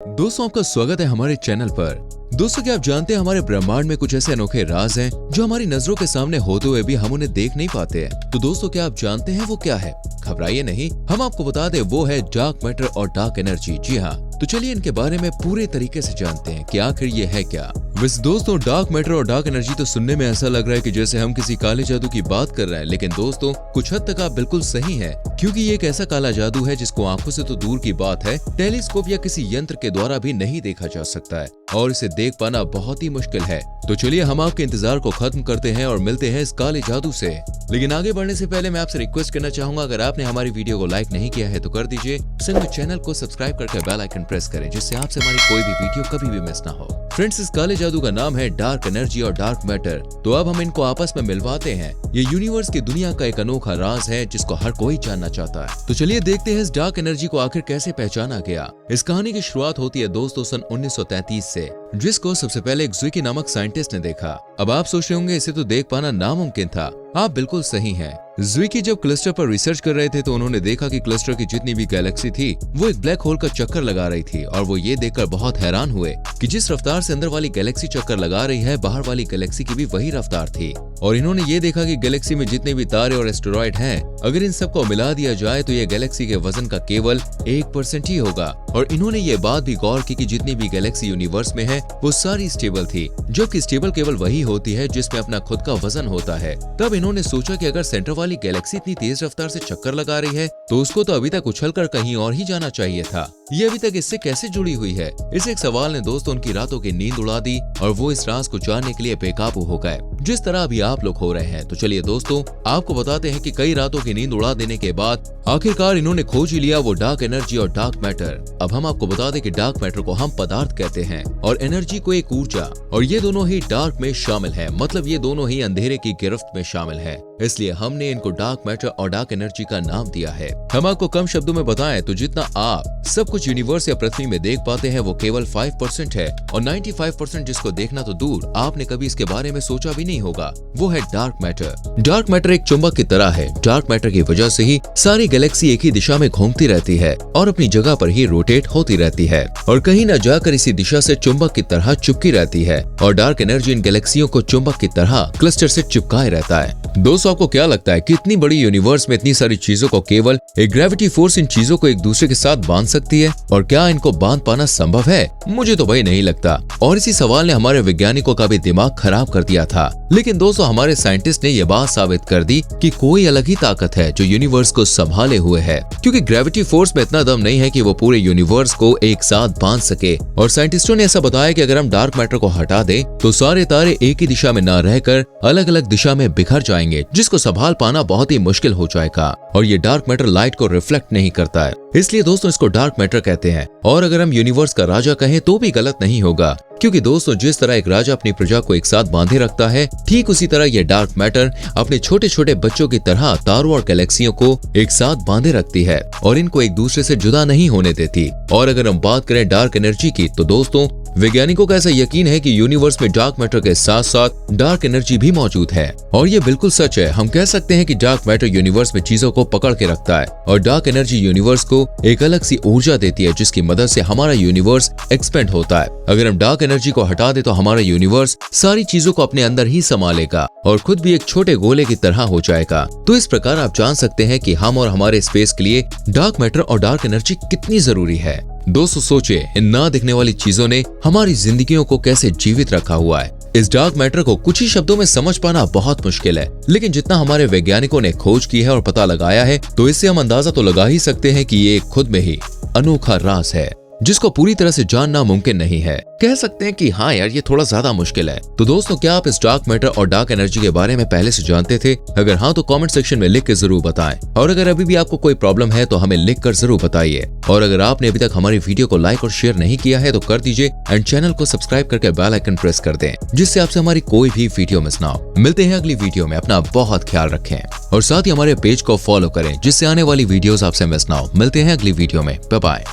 दोस्तों, आपका स्वागत है हमारे चैनल पर। दोस्तों, क्या आप जानते हैं हमारे ब्रह्मांड में कुछ ऐसे अनोखे राज हैं जो हमारी नजरों के सामने होते हुए भी हम उन्हें देख नहीं पाते हैं। तो दोस्तों, क्या आप जानते हैं वो क्या है? घबराइए नहीं, हम आपको बता दें, वो है डार्क मैटर और डार्क एनर्जी। जी हाँ, तो चलिए इनके बारे में पूरे तरीके से जानते हैं कि आखिर ये है क्या। वैसे दोस्तों, डार्क मैटर और डार्क एनर्जी तो सुनने में ऐसा लग रहा है कि जैसे हम किसी काले जादू की बात कर रहे हैं, लेकिन दोस्तों कुछ हद तक आप बिल्कुल सही हैं, क्योंकि ये एक ऐसा काला जादू है जिसको आंखों से तो दूर की बात है, टेलीस्कोप या किसी यंत्र के द्वारा भी नहीं देखा जा सकता है और इसे देख पाना बहुत ही मुश्किल है। तो चलिए हम आपके इंतजार को खत्म करते हैं और मिलते हैं इस काले जादू से। लेकिन आगे बढ़ने से पहले मैं आपसे रिक्वेस्ट करना चाहूंगा, अगर आपने हमारी वीडियो को लाइक नहीं किया है तो कर दीजिए, संग में चैनल को सब्सक्राइब करके बेल आइकन प्रेस करें, जिससे आपसे हमारी कोई भी वीडियो कभी भी मिस ना हो। फ्रेंड्स, इस काले जादू का नाम है डार्क एनर्जी और डार्क मैटर। तो अब हम इनको आपस में मिलवाते हैं। ये यूनिवर्स की दुनिया का एक अनोखा राज है जिसको हर कोई जानना चाहता है। तो चलिए देखते हैं इस डार्क एनर्जी को आखिर कैसे पहचाना गया। इस कहानी की शुरुआत होती है दोस्तों सन 1933 से, जिसको सबसे पहले एक ज़्विकी नामक साइंटिस्ट ने देखा। अब आप सोच रहे होंगे इसे तो देख पाना नामुमकिन था। आप बिल्कुल सही हैं। ज़्विकी जब क्लस्टर पर रिसर्च कर रहे थे तो उन्होंने देखा कि क्लस्टर की जितनी भी गैलेक्सी थी वो एक ब्लैक होल का चक्कर लगा रही थी, और वो ये देखकर बहुत हैरान हुए कि जिस रफ्तार से अंदर वाली गैलेक्सी चक्कर लगा रही है, बाहर वाली गैलेक्सी की भी वही रफ्तार थी। और इन्होंने ये देखा कि गैलेक्सी में जितने भी तारे और एस्टेरॉयड हैं, अगर इन सबको मिला दिया जाए तो ये गैलेक्सी के वजन का केवल 1% ही होगा। और इन्होंने ये बात भी गौर की कि जितनी भी गैलेक्सी यूनिवर्स में है वो सारी स्टेबल थी, जबकि स्टेबल केवल वही होती है जिसमें अपना खुद का वजन होता है। तब इन्होंने सोचा कि अगर सेंटर वाली गैलेक्सी इतनी तेज रफ्तार से चक्कर लगा रही है तो उसको तो अभी तक उछलकर कहीं और ही जाना चाहिए था। ये अभी तक इससे कैसे जुड़ी हुई है? इस एक सवाल ने दोस्तों उनकी रातों की नींद उड़ा दी और वो इस राज को जानने के लिए बेकाबू हो गए, जिस तरह अभी आप लोग हो रहे हैं। तो चलिए दोस्तों, आपको बताते हैं कि कई रातों की नींद उड़ा देने के बाद आखिरकार इन्होंने खोज ही लिया वो डार्क एनर्जी और डार्क मैटर। अब हम आपको बता दें कि डार्क मैटर को हम पदार्थ कहते हैं और एनर्जी को एक ऊर्जा, और ये दोनों ही डार्क में शामिल है, मतलब ये दोनों ही अंधेरे की गिरफ्त में शामिल है। इसलिए हमने इनको डार्क मैटर और डार्क एनर्जी का नाम दिया है। हम आपको कम शब्दों में बताएं तो जितना आप सब कुछ यूनिवर्स या पृथ्वी में देख पाते हैं वो केवल 5% है, और 95% जिसको देखना तो दूर, आपने कभी इसके बारे में सोचा भी नहीं होगा, वो है डार्क मैटर। डार्क मैटर एक चुंबक की तरह है। डार्क मैटर की वजह से ही सारी गैलेक्सी एक ही दिशा में घूमती रहती है और अपनी जगह पर ही रोटेट होती रहती है, और कहीं न जाकर इसी दिशा से चुंबक की तरह चिपकी रहती है। और डार्क एनर्जी इन गैलेक्सियों को चुंबक की तरह क्लस्टर से चिपकाए रहता है। दोस्तों, आपको क्या लगता है कि इतनी बड़ी यूनिवर्स में इतनी सारी चीजों को केवल एक ग्रेविटी फोर्स इन चीजों को एक दूसरे के साथ बांध सकती है? और क्या इनको बांध पाना संभव है? मुझे तो भाई नहीं लगता। और इसी सवाल ने हमारे वैज्ञानिकों का भी दिमाग खराब कर दिया था। लेकिन दोस्तों, हमारे साइंटिस्ट ने यह बात साबित कर दी कि कोई अलग ही ताकत है जो यूनिवर्स को संभाले हुए है, क्योंकि ग्रेविटी फोर्स में इतना दम नहीं है कि वो पूरे यूनिवर्स को एक साथ बांध सके। और साइंटिस्टों ने ऐसा बताया कि अगर हम डार्क मैटर को हटा दें तो सारे तारे एक ही दिशा में न रहकर अलग अलग दिशा में बिखर जाएंगे, जिसको संभाल पाना बहुत ही मुश्किल हो जाएगा। और ये डार्क मैटर लाइट को रिफ्लेक्ट नहीं करता है, इसलिए दोस्तों इसको डार्क मैटर कहते हैं। और अगर हम यूनिवर्स का राजा कहें तो भी गलत नहीं होगा, क्योंकि दोस्तों जिस तरह एक राजा अपनी प्रजा को एक साथ बांधे रखता है, ठीक उसी तरह ये डार्क मैटर अपने छोटे छोटे बच्चों की तरह तारों और गैलेक्सियों को एक साथ बांधे रखती है और इनको एक दूसरे से जुदा नहीं होने देती। और अगर हम बात करें डार्क एनर्जी की, तो दोस्तों वैज्ञानिकों का ऐसा यकीन है कि यूनिवर्स में डार्क मैटर के साथ साथ डार्क एनर्जी भी मौजूद है। और ये बिल्कुल सच है। हम कह सकते हैं कि डार्क मैटर यूनिवर्स में चीजों को पकड़ के रखता है और डार्क एनर्जी यूनिवर्स को एक अलग सी ऊर्जा देती है, जिसकी मदद से हमारा यूनिवर्स एक्सपेंड होता है। अगर हम डार्क एनर्जी को हटा दे तो हमारा यूनिवर्स सारी चीजों को अपने अंदर ही संभालेगा और खुद भी एक छोटे गोले की तरह हो जाएगा। तो इस प्रकार आप जान सकते हैं कि हम और हमारे स्पेस के लिए डार्क मैटर और डार्क एनर्जी कितनी जरूरी है। दोस्तों सोचिए, इन ना दिखने वाली चीजों ने हमारी जिंदगियों को कैसे जीवित रखा हुआ है। इस डार्क मैटर को कुछ ही शब्दों में समझ पाना बहुत मुश्किल है, लेकिन जितना हमारे वैज्ञानिकों ने खोज की है और पता लगाया है, तो इससे हम अंदाजा तो लगा ही सकते हैं कि ये खुद में ही अनोखा राज है, जिसको पूरी तरह से जानना मुमकिन नहीं है। कह सकते हैं कि हाँ यार, ये थोड़ा ज्यादा मुश्किल है। तो दोस्तों, क्या आप इस डार्क मैटर और डार्क एनर्जी के बारे में पहले से जानते थे? अगर हाँ तो कमेंट सेक्शन में लिख के जरूर बताएं। और अगर अभी भी आपको कोई प्रॉब्लम है तो हमें लिख कर जरूर बताइए। और अगर आपने अभी तक हमारी वीडियो को लाइक और शेयर नहीं किया है तो कर दीजिए, एंड चैनल को सब्सक्राइब करके बेल आइकन प्रेस कर दें, जिससे आपसे हमारी कोई भी वीडियो मिस ना हो। मिलते हैं अगली वीडियो में। अपना बहुत ख्याल रखें और साथ ही हमारे पेज को फॉलो करें, जिससे आने वाली वीडियोस आपसे मिस ना हो। मिलते हैं अगली वीडियो में। Bye bye.